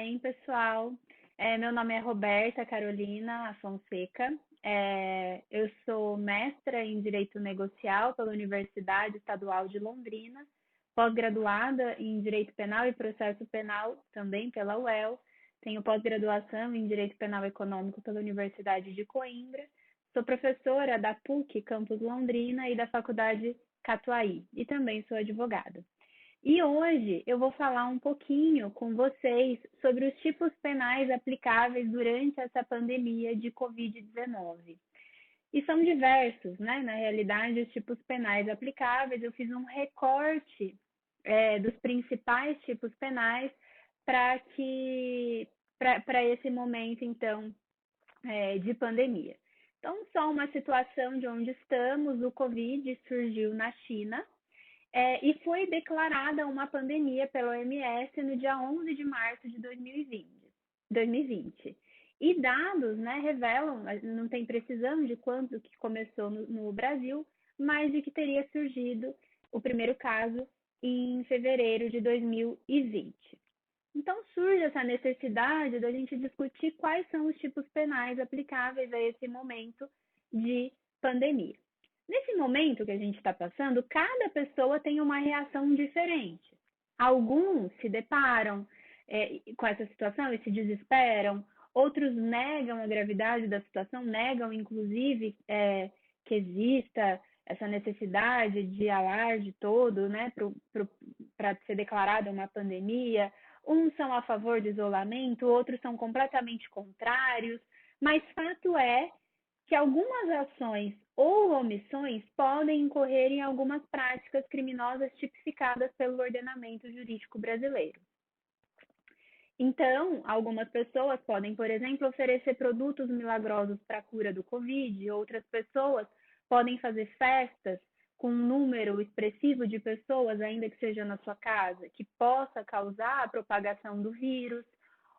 bem, pessoal? Meu nome é Roberta Carolina Fonseca. Eu sou mestra em Direito Negocial pela Universidade Estadual de Londrina, pós-graduada em Direito Penal e Processo Penal também pela UEL. Tenho pós-graduação em Direito Penal Econômico pela Universidade de Coimbra. Sou professora da PUC Campus Londrina e da Faculdade Catuai e também sou advogada. E hoje eu vou falar um pouquinho com vocês sobre os tipos penais aplicáveis durante essa pandemia de Covid-19. E são diversos, né? Na realidade, os tipos penais aplicáveis. Eu fiz um recorte dos principais tipos penais para esse momento, então, de pandemia. Então, só uma situação de onde estamos: o Covid surgiu na China. E foi declarada uma pandemia pela OMS no dia 11 de março de 2020. E dados, né, revelam, não tem precisão de quando que começou no Brasil, mas de que teria surgido o primeiro caso em fevereiro de 2020. Então surge essa necessidade da gente discutir quais são os tipos penais aplicáveis a esse momento de pandemia. Nesse momento que a gente está passando, cada pessoa tem uma reação diferente. Alguns se deparam com essa situação e se desesperam, outros negam a gravidade da situação, negam, inclusive, que exista essa necessidade de alarde todo, né, para ser declarada uma pandemia. Uns são a favor do isolamento, outros são completamente contrários, mas fato é que algumas ações ou omissões podem incorrer em algumas práticas criminosas tipificadas pelo ordenamento jurídico brasileiro. Então, algumas pessoas podem, por exemplo, oferecer produtos milagrosos para a cura do Covid, outras pessoas podem fazer festas com um número expressivo de pessoas, ainda que seja na sua casa, que possa causar a propagação do vírus.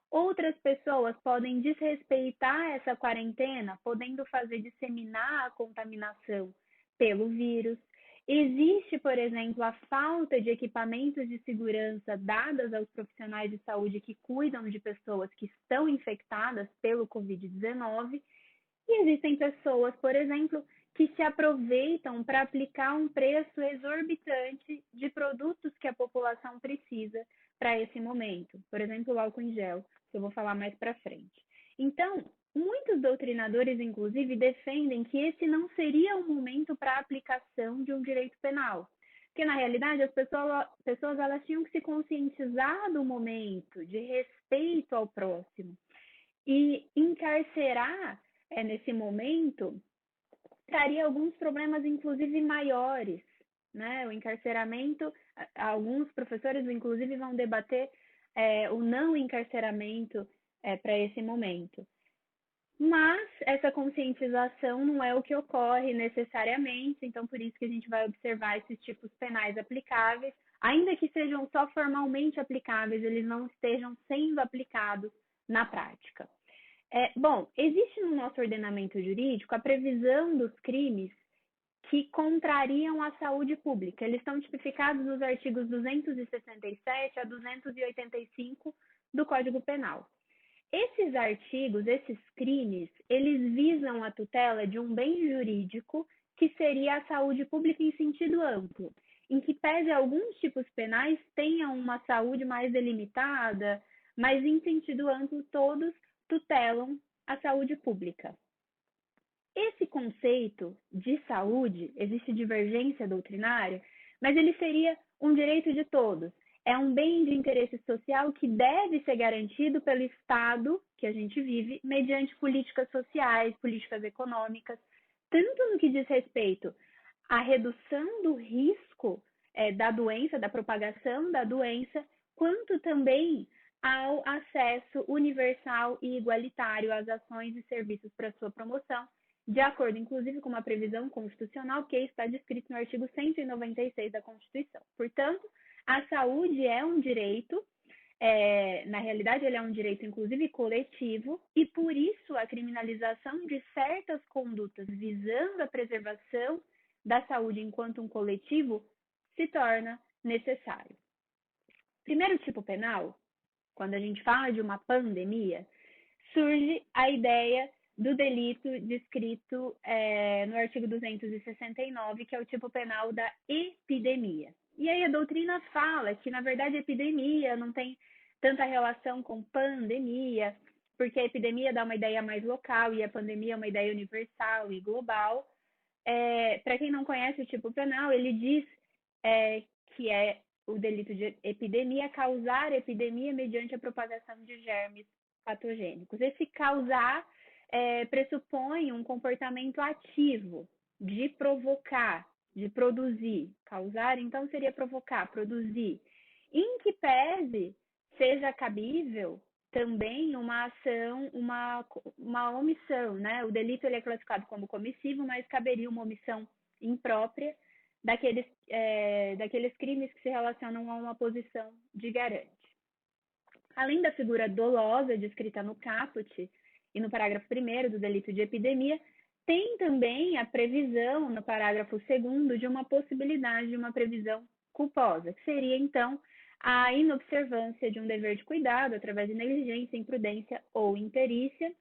Outras pessoas podem desrespeitar essa quarentena, podendo fazer disseminar a contaminação pelo vírus. Existe, por exemplo, a falta de equipamentos de segurança dadas aos profissionais de saúde que cuidam de pessoas que estão infectadas pelo Covid-19. E existem pessoas, por exemplo, que se aproveitam para aplicar um preço exorbitante de produtos que a população precisa para esse momento. Por exemplo, o álcool em gel, que eu vou falar mais para frente. Então, muitos doutrinadores, inclusive, defendem que esse não seria o momento para a aplicação de um direito penal. Porque, na realidade, as pessoas elas tinham que se conscientizar do momento, de respeito ao próximo. E encarcerar nesse momento traria alguns problemas, inclusive, maiores, né? O encarceramento, alguns professores, inclusive, vão debater o não encarceramento para esse momento. Mas essa conscientização não é o que ocorre necessariamente, então por isso que a gente vai observar esses tipos penais aplicáveis, ainda que sejam só formalmente aplicáveis, eles não estejam sendo aplicados na prática. Bom, existe no nosso ordenamento jurídico a previsão dos crimes que contrariam a saúde pública. Eles estão tipificados nos artigos 267 a 285 do Código Penal. Esses artigos, esses crimes, eles visam a tutela de um bem jurídico que seria a saúde pública em sentido amplo, em que pese alguns tipos penais tenham uma saúde mais delimitada, mas em sentido amplo todos tutelam a saúde pública. Esse conceito de saúde, existe divergência doutrinária, mas ele seria um direito de todos. É um bem de interesse social que deve ser garantido pelo Estado que a gente vive, mediante políticas sociais, políticas econômicas, tanto no que diz respeito à redução do risco da doença, da propagação da doença, quanto também ao acesso universal e igualitário às ações e serviços para sua promoção, de acordo, inclusive, com uma previsão constitucional que está descrito no artigo 196 da Constituição. Portanto, a saúde é um direito, na realidade, ele é um direito, inclusive, coletivo, e por isso a criminalização de certas condutas visando a preservação da saúde enquanto um coletivo se torna necessário. Primeiro tipo penal quando a gente fala de uma pandemia, surge a ideia do delito descrito no artigo 269, que é o tipo penal da epidemia. E aí a doutrina fala que, na verdade, a epidemia não tem tanta relação com pandemia, porque a epidemia dá uma ideia mais local e a pandemia é uma ideia universal e global. Para quem não conhece o tipo penal, ele diz que é o delito de epidemia causar epidemia mediante a propagação de germes patogênicos. Esse causar pressupõe um comportamento ativo de provocar, de produzir. Causar, então, seria provocar, produzir. Em que pese seja cabível também uma ação, uma omissão, né? O delito ele é classificado como comissivo, mas caberia uma omissão imprópria daqueles crimes que se relacionam a uma posição de garante. Além da figura dolosa descrita no caput e no parágrafo 1º do delito de epidemia, tem também a previsão, no parágrafo 2º, de uma possibilidade de uma previsão culposa, que seria, então, a inobservância de um dever de cuidado através de negligência, imprudência ou imperícia,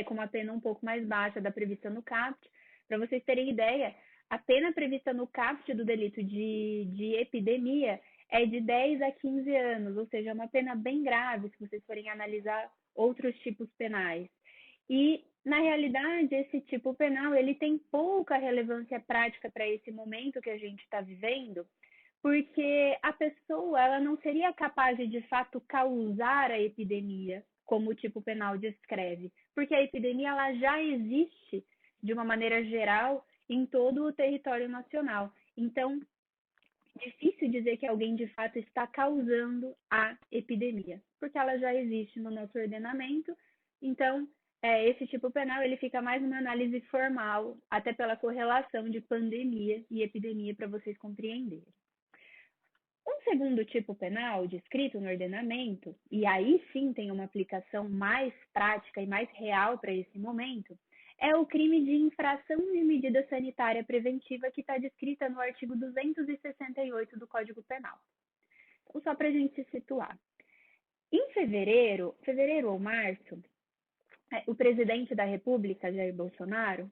com uma pena um pouco mais baixa da prevista no caput. Para vocês terem ideia, a pena prevista no caput do delito de epidemia é de 10 a 15 anos, ou seja, é uma pena bem grave se vocês forem analisar outros tipos penais. E, na realidade, esse tipo penal ele tem pouca relevância prática para esse momento que a gente está vivendo, porque a pessoa ela não seria capaz de fato, causar a epidemia, como o tipo penal descreve, porque a epidemia ela já existe, de uma maneira geral, em todo o território nacional. Então, difícil dizer que alguém de fato está causando a epidemia, porque ela já existe no nosso ordenamento. Então, esse tipo penal ele fica mais numa análise formal, até pela correlação de pandemia e epidemia, para vocês compreenderem. Um segundo tipo penal descrito no ordenamento, e aí sim tem uma aplicação mais prática e mais real para esse momento, é o crime de infração de medida sanitária preventiva que está descrita no artigo 268 do Código Penal. Então, só para a gente se situar. Em fevereiro ou março, o presidente da República, Jair Bolsonaro,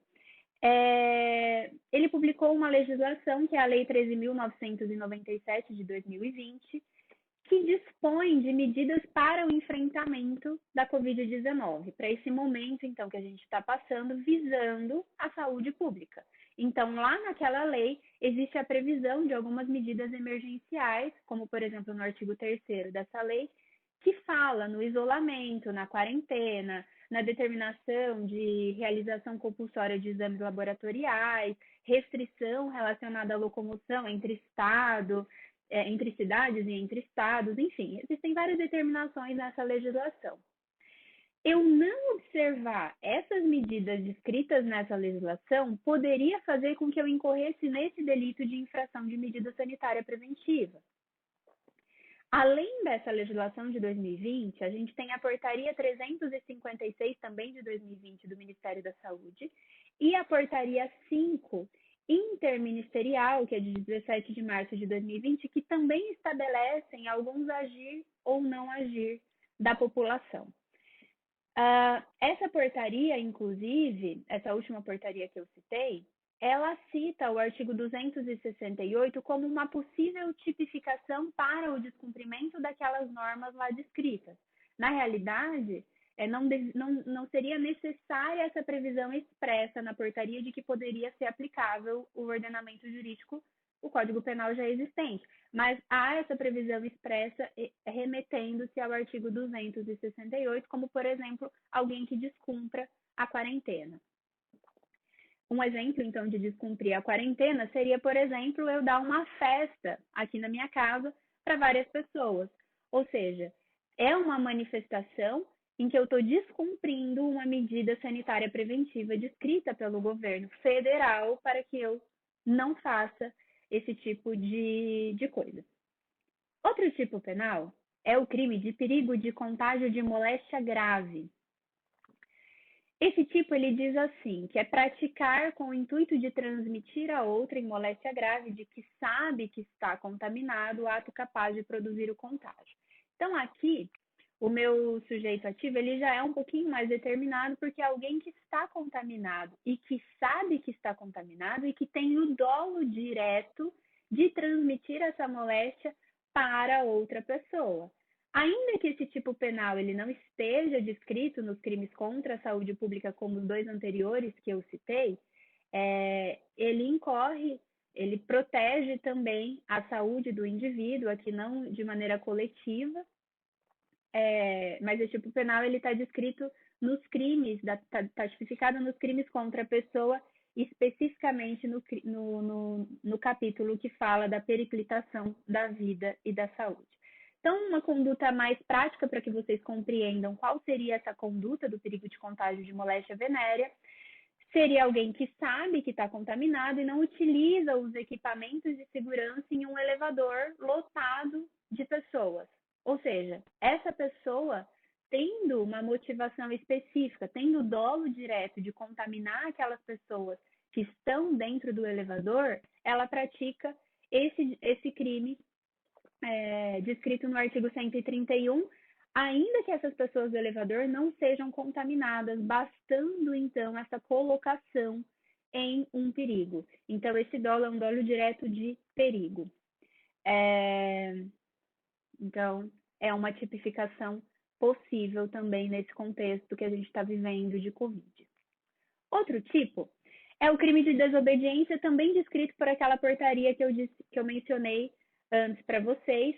ele publicou uma legislação, que é a Lei 13.997 de 2020, que dispõe de medidas para o enfrentamento da Covid-19, para esse momento, então, que a gente está passando, visando a saúde pública. Então, lá naquela lei, existe a previsão de algumas medidas emergenciais, como, por exemplo, no artigo 3º dessa lei, que fala no isolamento, na quarentena, na determinação de realização compulsória de exames laboratoriais, restrição relacionada à locomoção entre entre cidades e entre estados, enfim, existem várias determinações nessa legislação. Eu não observar essas medidas descritas nessa legislação poderia fazer com que eu incorresse nesse delito de infração de medida sanitária preventiva. Além dessa legislação de 2020, a gente tem a portaria 356, também de 2020, do Ministério da Saúde, e a portaria 5, interministerial, que é de 17 de março de 2020, que também estabelecem alguns agir ou não agir da população. Essa portaria, inclusive, essa última portaria que eu citei, ela cita o artigo 268 como uma possível tipificação para o descumprimento daquelas normas lá descritas. Na realidade, não seria necessária essa previsão expressa na portaria de que poderia ser aplicável o ordenamento jurídico, o Código Penal já existente, mas há essa previsão expressa remetendo-se ao artigo 268, como, por exemplo, alguém que descumpra a quarentena. Um exemplo, então, de descumprir a quarentena seria, por exemplo, eu dar uma festa aqui na minha casa para várias pessoas. Ou seja, é uma manifestação em que eu estou descumprindo uma medida sanitária preventiva descrita pelo governo federal para que eu não faça esse tipo de coisa. Outro tipo penal é o crime de perigo de contágio de moléstia grave. Esse tipo, ele diz assim, que é praticar com o intuito de transmitir a outrem moléstia grave de que sabe que está contaminado o ato capaz de produzir o contágio. Então, aqui, o meu sujeito ativo ele já é um pouquinho mais determinado porque é alguém que está contaminado e que sabe que está contaminado e que tem o dolo direto de transmitir essa moléstia para outra pessoa. Ainda que esse tipo penal ele não esteja descrito nos crimes contra a saúde pública como os dois anteriores que eu citei, ele incorre, ele protege também a saúde do indivíduo, aqui não de maneira coletiva, mas esse tipo penal ele está descrito nos crimes, está tipificado nos crimes contra a pessoa, especificamente no capítulo que fala da periclitação da vida e da saúde. Então, uma conduta mais prática para que vocês compreendam qual seria essa conduta do perigo de contágio de moléstia venérea, seria alguém que sabe que está contaminado e não utiliza os equipamentos de segurança em um elevador lotado de pessoas. Ou seja, essa pessoa, tendo uma motivação específica, tendo dolo direto de contaminar aquelas pessoas que estão dentro do elevador, ela pratica esse crime descrito no artigo 131, ainda que essas pessoas do elevador não sejam contaminadas, bastando então essa colocação em um perigo. Então, esse dolo é um dolo direto de perigo. Então, é uma tipificação possível também nesse contexto que a gente está vivendo de Covid. Outro tipo é o crime de desobediência, também descrito por aquela portaria que eu mencionei antes para vocês,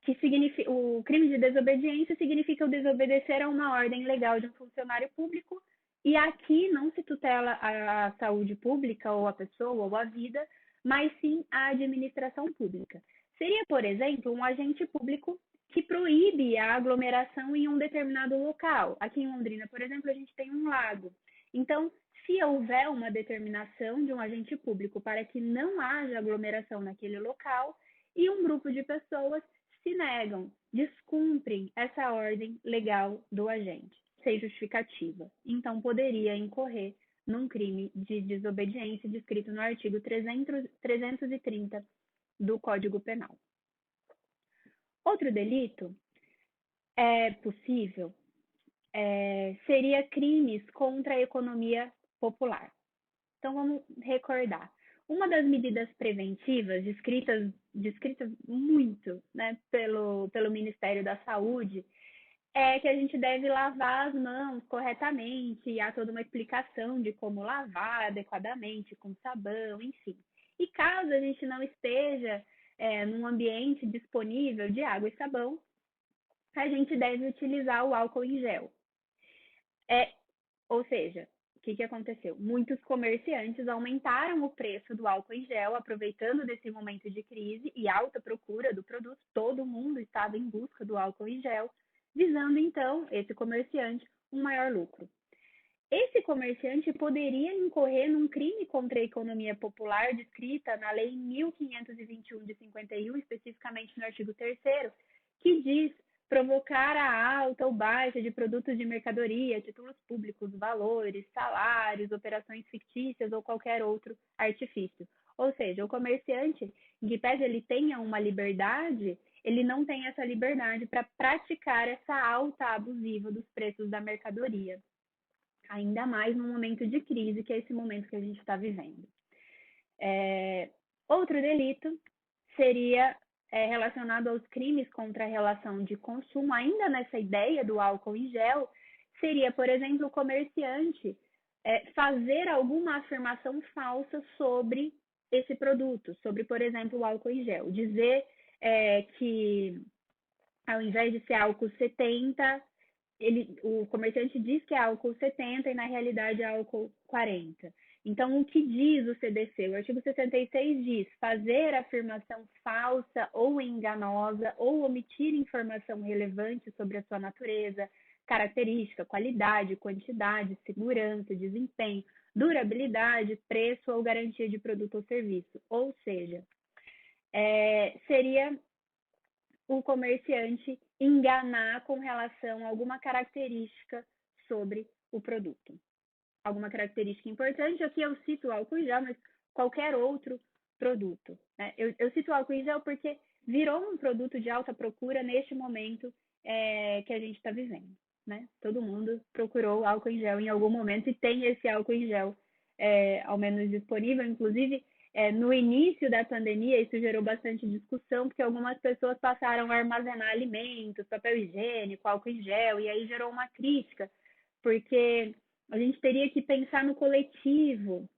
que significa, o crime de desobediência significa o desobedecer a uma ordem legal de um funcionário público, e aqui não se tutela a saúde pública ou a pessoa ou a vida, mas sim a administração pública. Seria, por exemplo, um agente público que proíbe a aglomeração em um determinado local. Aqui em Londrina, por exemplo, a gente tem um lago. Então, se houver uma determinação de um agente público para que não haja aglomeração naquele local, e um grupo de pessoas se negam, descumprem essa ordem legal do agente, sem justificativa. Então, poderia incorrer num crime de desobediência descrito no artigo 330 do Código Penal. Outro delito possível seria crimes contra a economia popular. Então, vamos recordar. Uma das medidas preventivas descritas muito, né, pelo Ministério da Saúde é que a gente deve lavar as mãos corretamente, e há toda uma explicação de como lavar adequadamente, com sabão, enfim. E caso a gente não esteja num ambiente disponível de água e sabão, a gente deve utilizar o álcool em gel. Ou seja, o que aconteceu? Muitos comerciantes aumentaram o preço do álcool em gel, aproveitando desse momento de crise e alta procura do produto. Todo mundo estava em busca do álcool em gel, visando então, esse comerciante, um maior lucro. Esse comerciante poderia incorrer num crime contra a economia popular descrita na Lei 1521 de 51, especificamente no artigo 3º, que diz provocar a alta ou baixa de produtos de mercadoria, títulos públicos, valores, salários, operações fictícias ou qualquer outro artifício. Ou seja, o comerciante, em que pese ele tenha uma liberdade, ele não tem essa liberdade para praticar essa alta abusiva dos preços da mercadoria. Ainda mais no momento de crise, que é esse momento que a gente está vivendo. Outro delito seria relacionado aos crimes contra a relação de consumo, ainda nessa ideia do álcool em gel, seria, por exemplo, o comerciante fazer alguma afirmação falsa sobre esse produto, sobre, por exemplo, o álcool em gel. Dizer que ao invés de ser álcool 70, o comerciante diz que é álcool 70 e na realidade é álcool 40. Então, o que diz o CDC? O artigo 66 diz fazer afirmação falsa ou enganosa ou omitir informação relevante sobre a sua natureza, característica, qualidade, quantidade, segurança, desempenho, durabilidade, preço ou garantia de produto ou serviço. Ou seja, seria o comerciante enganar com relação a alguma característica sobre o produto. Alguma característica importante, aqui eu cito o álcool em gel, mas qualquer outro produto. né? Eu cito o álcool em gel porque virou um produto de alta procura neste momento que a gente está vivendo, né? Todo mundo procurou álcool em gel em algum momento e tem esse álcool em gel ao menos disponível. Inclusive, no início da pandemia, isso gerou bastante discussão, porque algumas pessoas passaram a armazenar alimentos, papel higiênico, álcool em gel, e aí gerou uma crítica, porque a gente teria que pensar no coletivo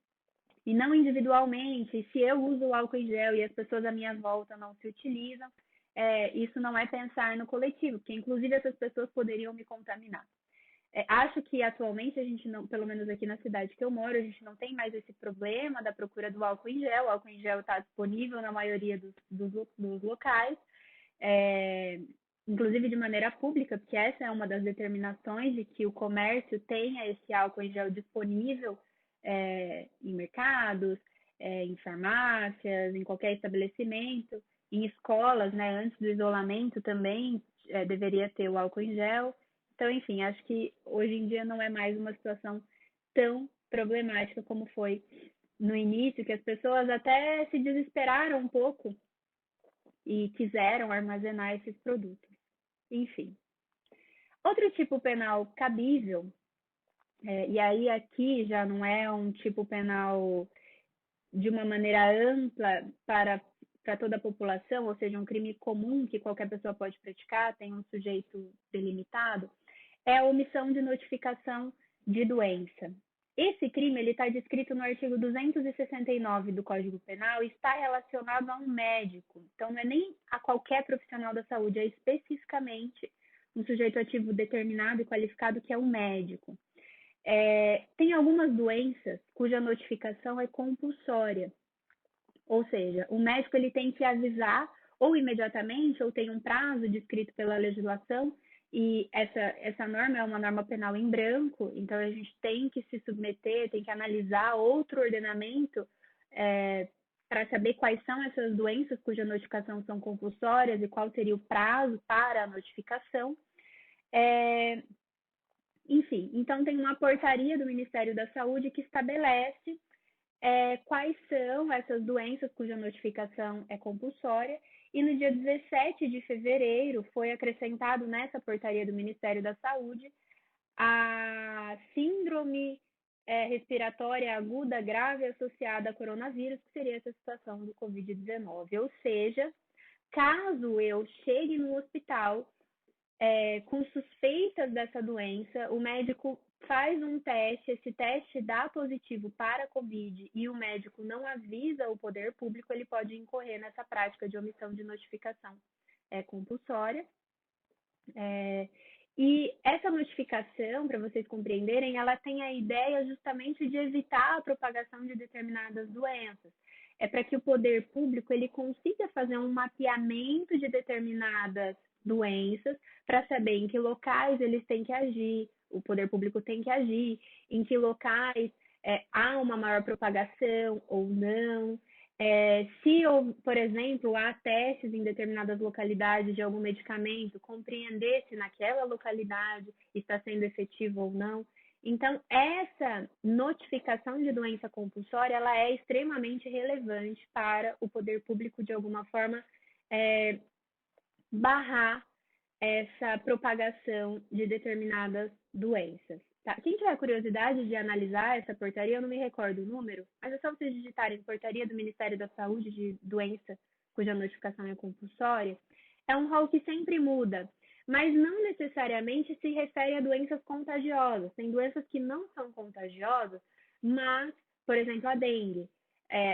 e não individualmente. E se eu uso o álcool em gel e as pessoas à minha volta não se utilizam, isso não é pensar no coletivo, porque inclusive essas pessoas poderiam me contaminar. Acho que atualmente a gente não, pelo menos aqui na cidade que eu moro, a gente não tem mais esse problema da procura do álcool em gel. O álcool em gel está disponível na maioria dos locais, é, inclusive de maneira pública, porque essa é uma das determinações de que o comércio tenha esse álcool em gel disponível em mercados, em farmácias, em qualquer estabelecimento, em escolas, né? Antes do isolamento também deveria ter o álcool em gel. Então, enfim, acho que hoje em dia não é mais uma situação tão problemática como foi no início, que as pessoas até se desesperaram um pouco e quiseram armazenar esses produtos. Enfim. Outro tipo penal cabível, e aí aqui já não é um tipo penal de uma maneira ampla para toda a população, ou seja, um crime comum que qualquer pessoa pode praticar, tem um sujeito delimitado, é a omissão de notificação de doença. Esse crime está descrito no artigo 269 do Código Penal e está relacionado a um médico. Então, não é nem a qualquer profissional da saúde, é especificamente um sujeito ativo determinado e qualificado que é um médico. Tem algumas doenças cuja notificação é compulsória, ou seja, o médico ele tem que avisar ou imediatamente ou tem um prazo descrito pela legislação, e essa norma é uma norma penal em branco, então a gente tem que se submeter, tem que analisar outro ordenamento para saber quais são essas doenças cuja notificação são compulsórias e qual seria o prazo para a notificação. Enfim, então tem uma portaria do Ministério da Saúde que estabelece quais são essas doenças cuja notificação é compulsória, e no dia 17 de fevereiro foi acrescentado nessa portaria do Ministério da Saúde a síndrome respiratória aguda grave associada a coronavírus, que seria essa situação do Covid-19. Ou seja, caso eu chegue no hospital com suspeitas dessa doença, o médico faz um teste, esse teste dá positivo para a Covid e o médico não avisa o poder público, ele pode incorrer nessa prática de omissão de notificação compulsória. E essa notificação, para vocês compreenderem, ela tem a ideia justamente de evitar a propagação de determinadas doenças. É para que o poder público ele consiga fazer um mapeamento de determinadas doenças para saber em que locais eles têm que agir, o poder público tem que agir, em que locais há uma maior propagação ou não. Se, por exemplo, há testes em determinadas localidades de algum medicamento, compreender se naquela localidade está sendo efetivo ou não. Então, essa notificação de doença compulsória, ela é extremamente relevante para o poder público, de alguma forma, barrar essa propagação de determinadas doenças. Tá? Quem tiver curiosidade de analisar essa portaria, eu não me recordo o número, mas é só vocês digitarem portaria do Ministério da Saúde de doença cuja notificação é compulsória. É um rol que sempre muda, mas não necessariamente se refere a doenças contagiosas. Tem doenças que não são contagiosas, mas, por exemplo, a dengue.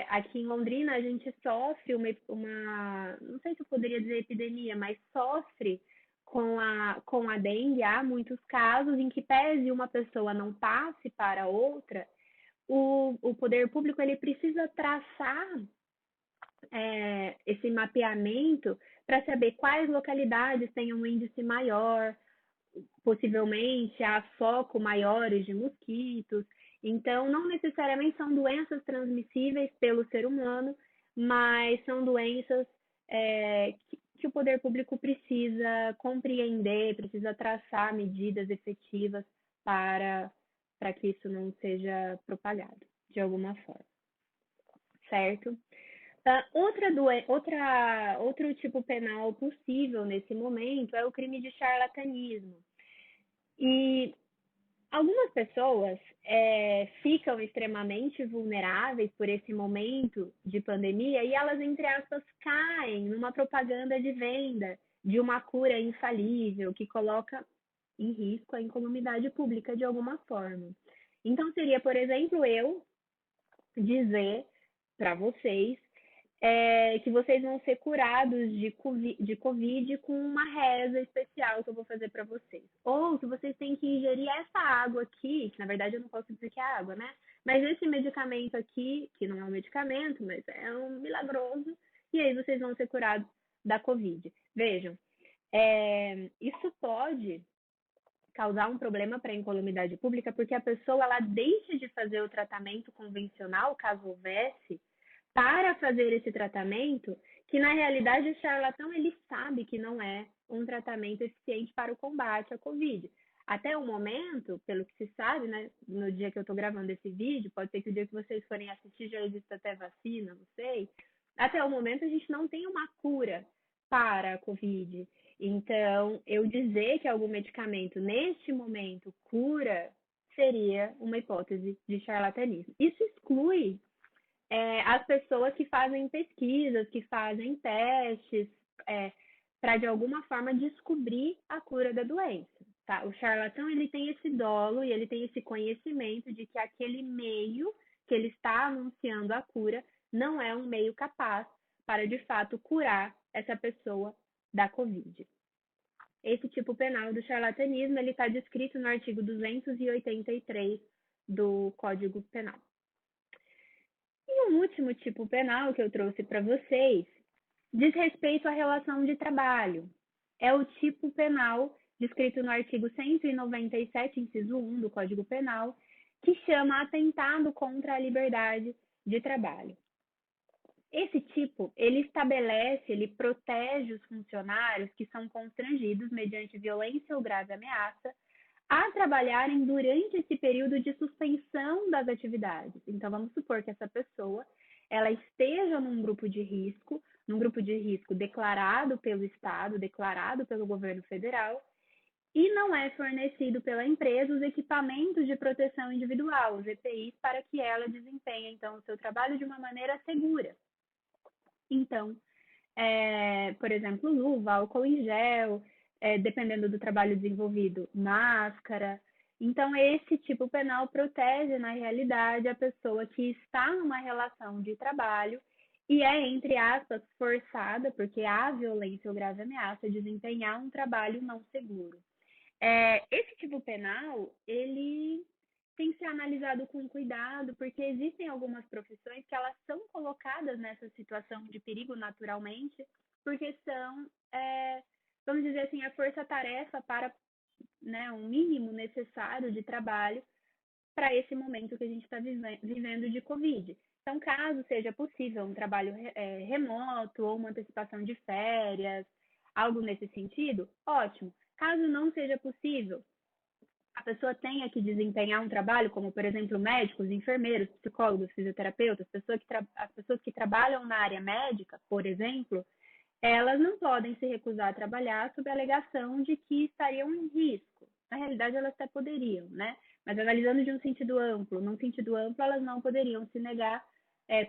Aqui em Londrina, a gente sofre não sei se eu poderia dizer epidemia, mas sofre com a dengue. Há muitos casos em que, pese uma pessoa não passe para outra, o poder público ele precisa traçar esse mapeamento para saber quais localidades têm um índice maior, possivelmente há foco maiores de mosquitos. Então, não necessariamente são doenças transmissíveis pelo ser humano, mas são doenças que o poder público precisa compreender, precisa traçar medidas efetivas para que isso não seja propagado de alguma forma, certo? Outro tipo penal possível nesse momento é o crime de charlatanismo. E algumas pessoas ficam extremamente vulneráveis por esse momento de pandemia e elas, entre aspas, caem numa propaganda de venda de uma cura infalível que coloca em risco a incolumidade pública de alguma forma. Então, seria, por exemplo, eu dizer para vocês que vocês vão ser curados de COVID com uma reza especial que eu vou fazer para vocês. Ou que vocês têm que ingerir essa água aqui, que na verdade eu não posso dizer que é água, né? Mas esse medicamento aqui, que não é um medicamento, mas é um milagroso, e aí vocês vão ser curados da COVID. Vejam, isso pode causar um problema para a incolumidade pública, porque a pessoa ela deixa de fazer o tratamento convencional, caso houvesse, para fazer esse tratamento, que na realidade o charlatão ele sabe que não é um tratamento eficiente para o combate à Covid. Até o momento, pelo que se sabe, né, no dia que eu estou gravando esse vídeo, pode ser que o dia que vocês forem assistir já exista até vacina, não sei. Até o momento a gente não tem uma cura para a Covid. Então, eu dizer que algum medicamento neste momento cura seria uma hipótese de charlatanismo. Isso exclui as pessoas que fazem pesquisas, que fazem testes, para de alguma forma descobrir a cura da doença. Tá? O charlatão ele tem esse dolo e ele tem esse conhecimento de que aquele meio que ele está anunciando a cura não é um meio capaz para de fato curar essa pessoa da Covid. Esse tipo penal do charlatanismo ele está descrito no artigo 283 do Código Penal. E um último tipo penal que eu trouxe para vocês diz respeito à relação de trabalho. É o tipo penal descrito no artigo 197, inciso 1 do Código Penal, que chama atentado contra a liberdade de trabalho. Esse tipo, ele estabelece, ele protege os funcionários que são constrangidos mediante violência ou grave ameaça a trabalharem durante esse período de suspensão das atividades. Então, vamos supor que essa pessoa ela esteja num grupo de risco declarado pelo Estado, declarado pelo governo federal, e não é fornecido pela empresa os equipamentos de proteção individual, os EPIs, para que ela desempenhe, então, o seu trabalho de uma maneira segura. Então, por exemplo, luva, álcool em gel, dependendo do trabalho desenvolvido, máscara. Então, esse tipo penal protege, na realidade, a pessoa que está numa relação de trabalho e é, entre aspas, forçada, porque há violência ou grave ameaça, a desempenhar um trabalho não seguro. Esse tipo penal, ele tem que ser analisado com cuidado, porque existem algumas profissões que elas são colocadas nessa situação de perigo naturalmente, porque são, vamos dizer assim, a força-tarefa para, né, um mínimo necessário de trabalho para esse momento que a gente está vivendo de Covid. Então, caso seja possível um trabalho remoto ou uma antecipação de férias, algo nesse sentido, ótimo. Caso não seja possível, a pessoa tenha que desempenhar um trabalho, como, por exemplo, médicos, enfermeiros, psicólogos, fisioterapeutas, as pessoas que trabalham na área médica, por exemplo, elas não podem se recusar a trabalhar sob a alegação de que estariam em risco. Na realidade, elas até poderiam, né? Mas analisando de um sentido amplo, num sentido amplo, elas não poderiam se negar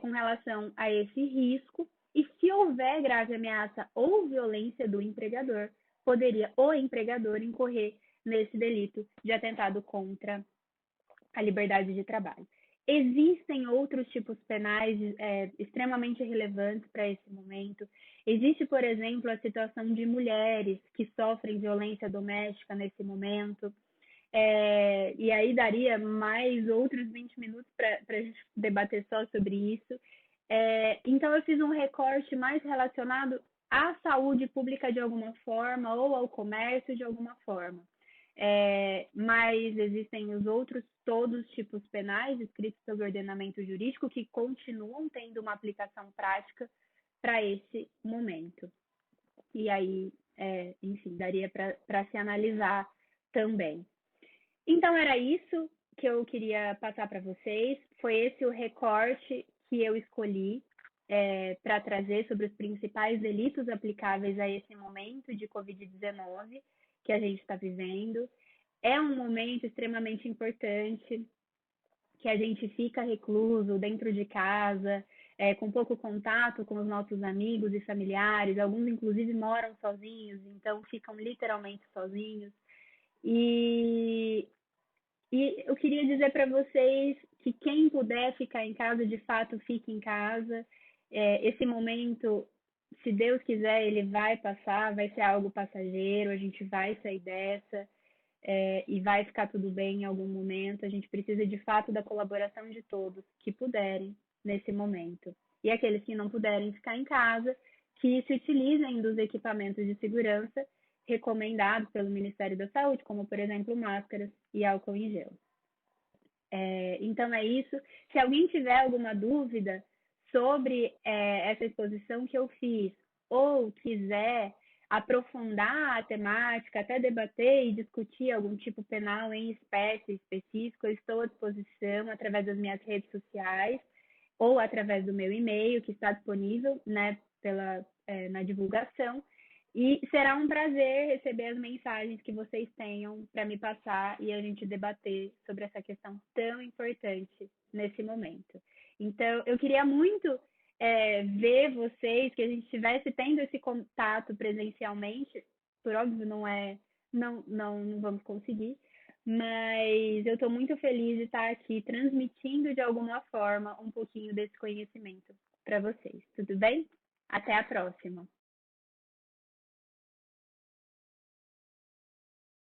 com relação a esse risco. E se houver grave ameaça ou violência do empregador, poderia o empregador incorrer nesse delito de atentado contra a liberdade de trabalho. Existem outros tipos penais extremamente relevantes para esse momento. Existe, por exemplo, a situação de mulheres que sofrem violência doméstica nesse momento. E aí daria mais outros 20 minutos para a gente debater só sobre isso. Então, eu fiz um recorte mais relacionado à saúde pública de alguma forma ou ao comércio de alguma forma. Mas existem os outros, todos os tipos penais escritos pelo ordenamento jurídico que continuam tendo uma aplicação prática para esse momento. E aí, enfim, daria para se analisar também. Então, era isso que eu queria passar para vocês. Foi esse o recorte que eu escolhi para trazer sobre os principais delitos aplicáveis a esse momento de Covid-19 que a gente está vivendo. É um momento extremamente importante que a gente fica recluso dentro de casa, com pouco contato com os nossos amigos e familiares, alguns inclusive moram sozinhos, então ficam literalmente sozinhos. E, e eu queria dizer para vocês que quem puder ficar em casa, de fato, fique em casa. Esse momento, se Deus quiser, ele vai passar, vai ser algo passageiro, a gente vai sair dessa. E vai ficar tudo bem em algum momento. A gente precisa de fato da colaboração de todos que puderem nesse momento. E aqueles que não puderem ficar em casa, que se utilizem dos equipamentos de segurança recomendados pelo Ministério da Saúde, como por exemplo máscaras e álcool em gel. Então é isso. Se alguém tiver alguma dúvida sobre essa exposição que eu fiz ou quiser aprofundar a temática, até debater e discutir algum tipo penal em espécie específico, eu estou à disposição através das minhas redes sociais ou através do meu e-mail, que está disponível, né, na divulgação. E será um prazer receber as mensagens que vocês tenham para me passar e a gente debater sobre essa questão tão importante nesse momento. Então, eu queria muito ver vocês, que a gente estivesse tendo esse contato presencialmente. Por óbvio, não vamos conseguir, mas eu estou muito feliz de estar aqui transmitindo de alguma forma um pouquinho desse conhecimento para vocês. Tudo bem? Até a próxima!